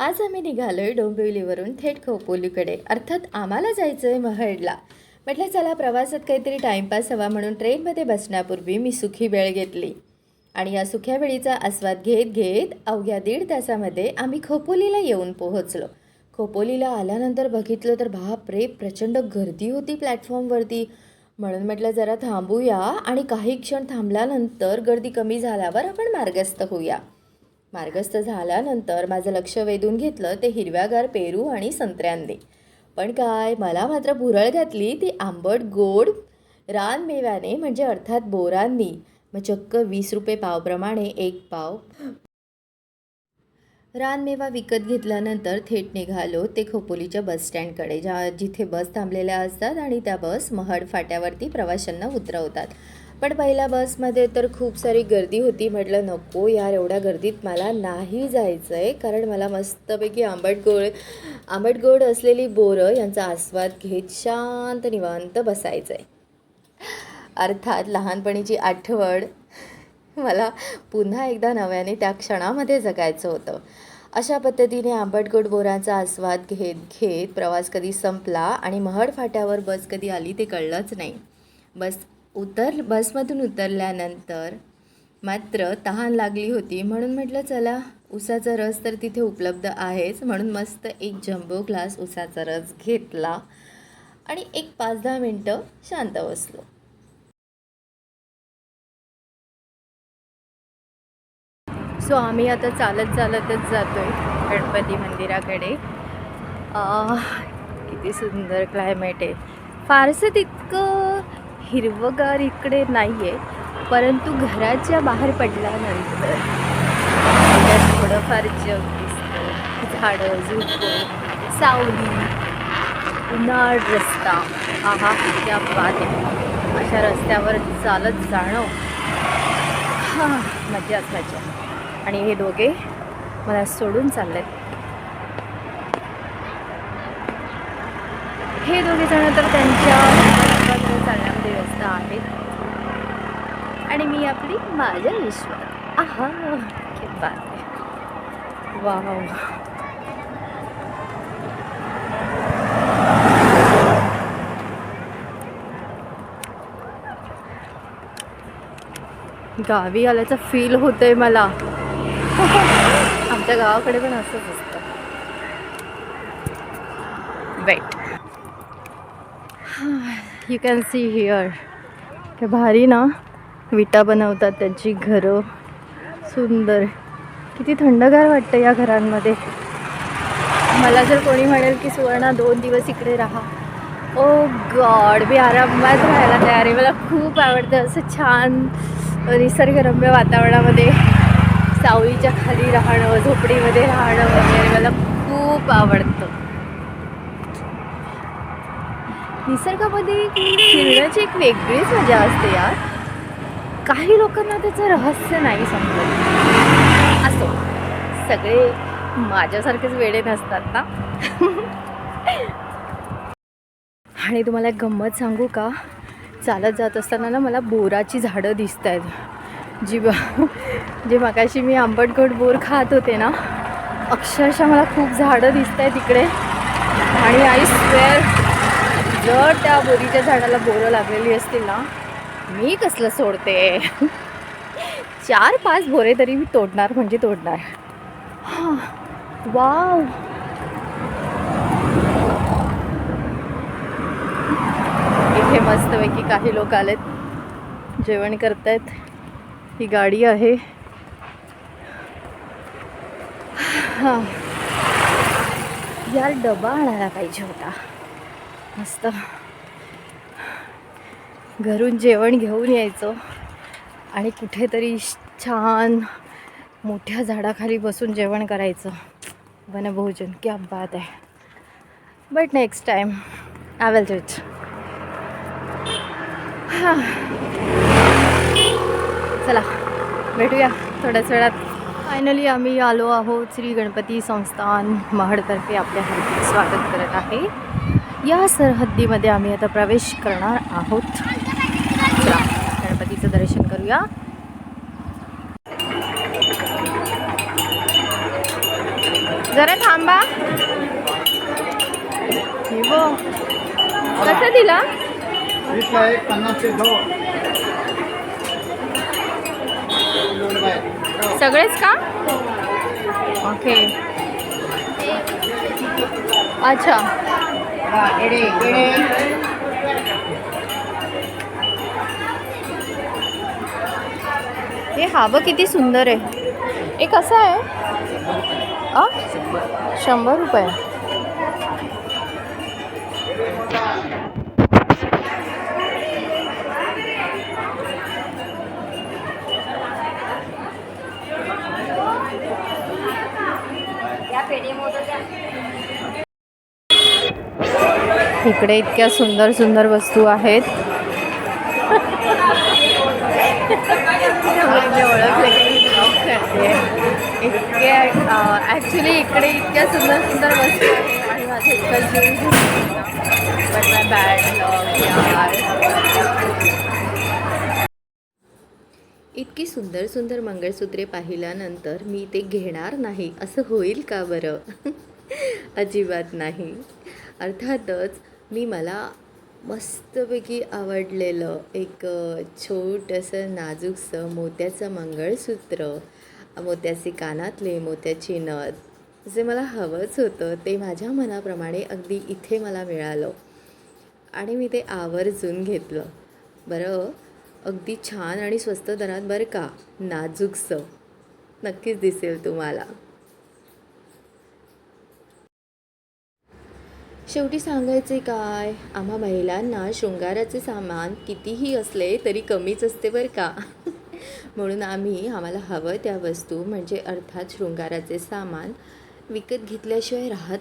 आज आम्ही निघालोय डोंबिवलीवरून थेट खोपोलीकडे. अर्थात आम्हाला जायचं आहे महडला. म्हटलं चला प्रवासात काहीतरी टाईमपास हवा म्हणून ट्रेनमध्ये बसण्यापूर्वी मी सुखी वेळ घेतली आणि या सुख्या वेळीचा आस्वाद घेत घेत अवघ्या 1.5 तासामध्ये आम्ही खोपोलीला येऊन पोहोचलो. खोपोलीला आल्यानंतर बघितलं तर बापरे, प्रचंड गर्दी होती प्लॅटफॉर्मवरती. म्हणून म्हटलं जरा थांबूया आणि काही क्षण थांबल्यानंतर गर्दी कमी झाल्यावर आपण मार्गस्थ होऊया. मार्गस्थ झाल्यानंतर माझं लक्ष वेधून घेतलं ते हिरव्यागार पेरू आणि संत्र्यांनी. पण काय, मला मात्र भुरळ घातली ती आंबट गोड रानमेव्याने, म्हणजे अर्थात बोरांनी. मग चक्क 20 रुपये पावप्रमाणे एक पाव रानमेवा विकत घेतल्यानंतर थेट निघालो ते खोपोलीच्या बसस्टँडकडे, जिथे बस थांबलेल्या असतात आणि त्या बस महड फाट्यावरती प्रवाशांना उतरवतात. पण पहिल्या बसमध्ये तर खूप सारी गर्दी होती. म्हटलं नको यार, एवढ्या गर्दीत मला नाही जायचं आहे, कारण मला मस्तपैकी आंबट गोड असलेली बोरं यांचा आस्वाद घेत शांत निवांत बसायचं आहे. अर्थात लहानपणीची आठवण मला पुन्हा एकदा नव्याने त्या क्षणामध्ये जगायचं होतं. अशा पद्धतीने आंबट गोड बोरांचा आस्वाद घेत घेत प्रवास कधी संपला आणि महड फाट्यावर बस कधी आली ते कळलंच नाही. बसमधून उतरल्यानंतर मात्र तहान लागली होती, म्हणून म्हटलं चला उसाचा रस तर तिथे उपलब्ध आहेच, म्हणून मस्त एक जम्बो ग्लास उसाचा रस घेतला आणि एक 5-10 मिनटं शांत बसलो. सो आम्ही आता चालतच जातो आहे गणपती मंदिराकडे. किती सुंदर क्लायमेट आहे. फारसं तितकं हिरवगार इकडे नाही आहे, परंतु घराच्या बाहेर पडल्यानंतर थोडंफार जग दिसतं. झाडं, झुडपं, सावली, उन्हाळ रस्ता. आहा, क्या बात आहे. अशा रस्त्यावर चालत जाणं मजाच मजा. आणि हे दोघे मला सोडून चाललेत. हे दोघे जण तर त्यांच्या चालण्यामध्ये व्यस्त आहेत आणि मी आपली माझ्या विश्वात. आहा, क्या बात आहे. वाव. गावी आल्याचं फील होतंय मला. आमच्या गावाकडे पण असंच असतं. Wait, you can see here. काय भारी ना, विटा बनवतात त्यांची घरं. सुंदर, किती थंडगार वाटतं या घरांमध्ये. मला जर कोणी म्हणेल की सुवर्णा 2 दिवस इकडे राहा, ओ गॉड, मी आरामात राहायला तयार आहे. मला खूप आवडतं असं छान निसर्गरम्य वातावरणामध्ये सावलीच्या खाली राहणं, झोपडीमध्ये राहणं वगैरे मला खूप आवडतं. निसर्गामध्ये फिरण्याची एक वेगळीच मजा असते यार. काही लोकांना त्याचं रहस्य नाही समजत. असो, सगळे माझ्यासारखेच वेडे नसतात ना. आणि तुम्हाला एक गंमत सांगू का, चालत जात असताना ना मला बोराची झाडं दिसत आहेत. जे मगाशी मी आंबट गोड बोर खात होते ना, अक्षरशः मला खूप झाडं दिसत आहेत तिकडे. आणि आय स्वेअर, जर त्या बोरीच्या झाडाला बोरं लागलेली असतील ना, मी कसलं सोडते. 4-5 बोरे तरी मी तोडणार म्हणजे तोडणार. वाव, इथे मस्तपैकी काही लोक आलेत, जेवण करतायत. ही गाडी आहे. यार, डबा आणायला पाहिजे होता. मस्त घरून जेवण घेऊन यायचं आणि कुठेतरी छान मोठ्या झाडाखाली बसून जेवण करायचं. वनभोजन, क्या बात आहे. But next time I will do it. चला भेटूया थोड्याच वेळात. फायनली आम्ही आलो आहोत. श्री गणपती संस्थान महडतर्फे आपले हार्दिक स्वागत करत आहे. या सरहद्दीमध्ये आम्ही आता प्रवेश करणार आहोत. चला गणपतीचं दर्शन करूया. जरा थांबा. हे बघ कसं दिला. एक 50 चे दो. सगळेच का. ओके अच्छा. हे हा बघ किती सुंदर आहे. हे कसं आहे. 100 रुपये. इकडे इतक्या सुंदर सुंदर वस्तू आहेत. इतके ॲक्च्युली इकडे इतक्या सुंदर सुंदर वस्तू आहेत आणि माझे इतकं बट माय बॅड इतकी सुंदर सुंदर मंगळसूत्रे पाहिल्यानंतर मी ते घेणार नाही असं होईल का बरं. अजिबात नाही. अर्थातच मी मला मस्तपैकी आवडलेलं एक छोटंसं नाजूकसं मोत्याचं मंगळसूत्र, मोत्याचे कानातले, मोत्याची नथ जे मला हवंच होतं ते माझ्या मनाप्रमाणे अगदी इथे मला मिळालं आणि मी ते आवर्जून घेतलं. बरं अगदी छान आणि स्वस्त दरात बरं का. नाजूकसं नक्कीच दिसेल तुम्हाला. शेवटी सांगायचे काय, आम्हा महिलांना शृंगाराचे सामान कितीही असले तरी कमीच असते बरं का. म्हणून आम्हाला हवं त्या वस्तू म्हणजे अर्थात शृंगाराचे सामान विकत घेतल्याशिवाय राहत